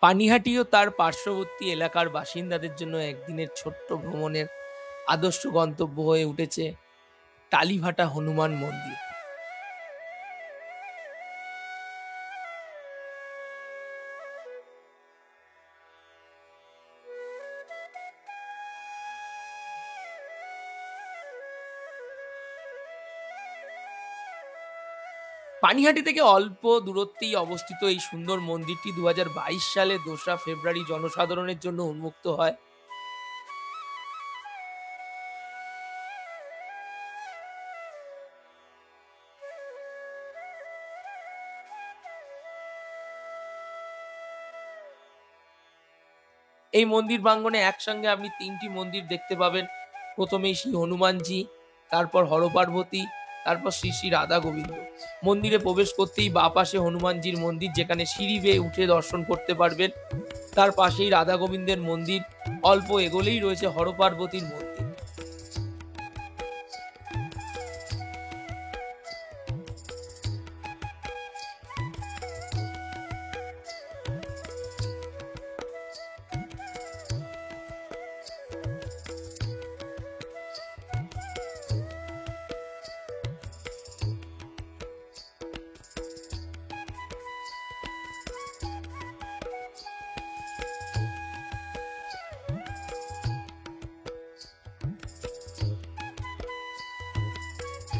পানিহাটি ও তার পার্শ্ববর্তী এলাকার বাসিন্দাদের জন্য একদিনের ছোট্ট ভ্রমণের আদর্শ গন্তব্য হয়ে উঠেছে টালিভাটা হনুমান মন্দির। পানিহাটি থেকে অল্প দূরত্বেই অবস্থিত এই সুন্দর মন্দিরটি ২০২২ সালে ২রা ফেব্রুয়ারি জনসাধারণের জন্য উন্মুক্ত হয়। এই মন্দির প্রাঙ্গণে একসঙ্গে আপনি ৩টি মন্দির দেখতে পাবেন। প্রথমেই শ্রী হনুমানজি, তারপর হরপার্বতী, তারপর শ্রী শ্রী রাধা গোবিন্দ। মন্দিরে প্রবেশ করতেই বাঁ পাশে হনুমানজির মন্দির, যেখানে সিঁড়ি বেয়ে উঠে দর্শন করতে পারবেন। তার পাশেই রাধা গোবিন্দের মন্দির। অল্প এগোলেই রয়েছে হরপার্বতীর মন্দির।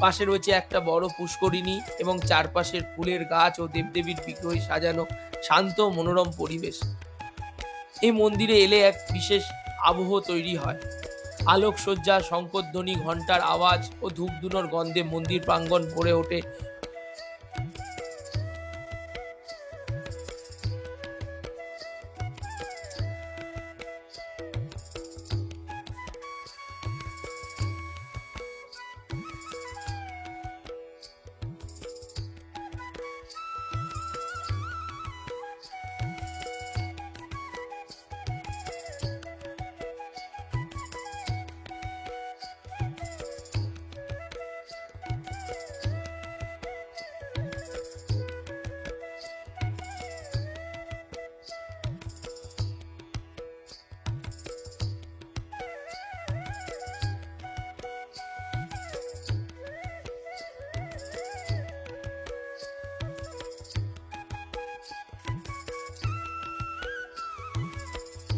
পাশে রয়েছে একটা বড় পুষ্করিণী এবং চারপাশের ফুলের গাছ ও দেবদেবীর বিগ্রহে সাজানো শান্ত মনোরম পরিবেশ। এই মন্দিরে এলে এক বিশেষ আবহ তৈরি হয়। আলোকসজ্জা, শঙ্খধ্বনি, ঘণ্টার আওয়াজ ও ধূপধুনোর গন্ধে মন্দির প্রাঙ্গণ ভরে ওঠে।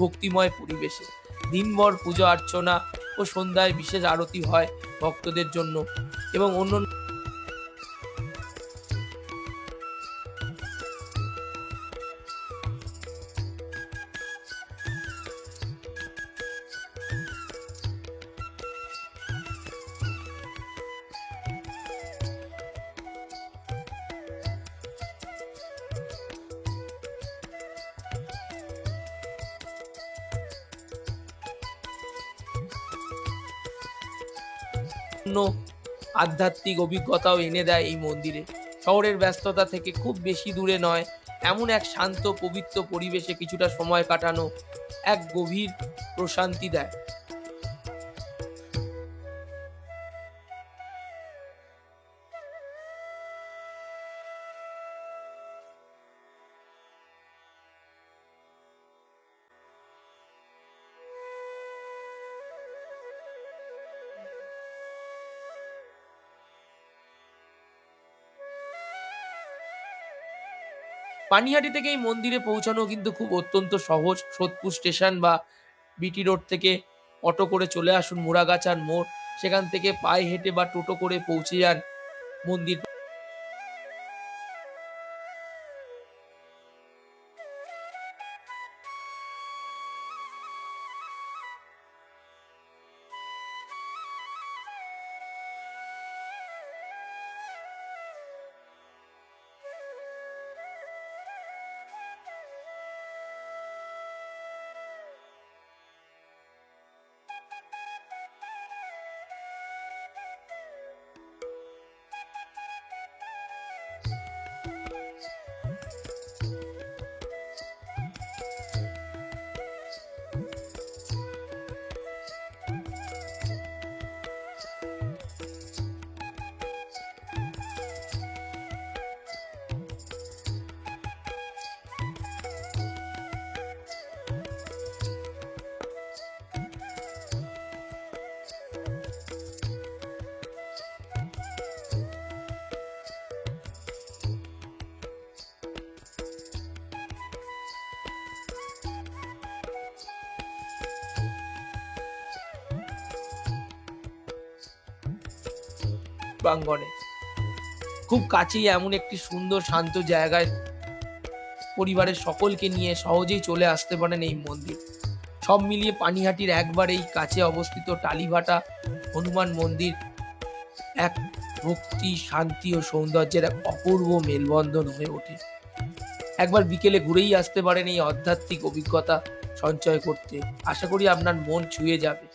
ভক্তিময় পরিবেশে দিনভর পূজা অর্চনা ও সন্ধ্যায় বিশেষ আরতি হয় ভক্তদের জন্য এবং অন্য আধ্যাত্মিক অভিজ্ঞতাও এনে দেয় এই মন্দিরে। শহরের ব্যস্ততা থেকে খুব বেশি দূরে নয়, এমন এক শান্ত পবিত্র পরিবেশে কিছুটা সময় কাটানো এক গভীর প্রশান্তি দেয়। পানিহাটি থেকে এই মন্দিরে পৌঁছানো কিন্তু খুব অত্যন্ত সহজ। সোদপুর স্টেশন বা বিটি রোড থেকে অটো করে চলে আসুন মুড়াগাছার মোড়। সেখান থেকে পায়ে হেঁটে বা টোটো করে পৌঁছে যান মন্দির। প্রাঙ্গণে। খুব কাছেই এমন একটি সুন্দর শান্ত জায়গায় পরিবারের সকলকে নিয়ে সহজেই চলে আসতে পারেন এই মন্দির। সব মিলিয়ে পানিহাটির একবারেই কাছে অবস্থিত টালিভাটা হনুমান মন্দির এক ভক্তি, শান্তি ও সৌন্দর্যের এক অপূর্ব মেলবন্ধন হয়ে ওঠে। একবার বিকেলে ঘুরেই আসতে পারেন এই আধ্যাত্মিক অভিজ্ঞতা সঞ্চয় করতে। আশা করি আপনার মন ছুঁয়ে যাবে।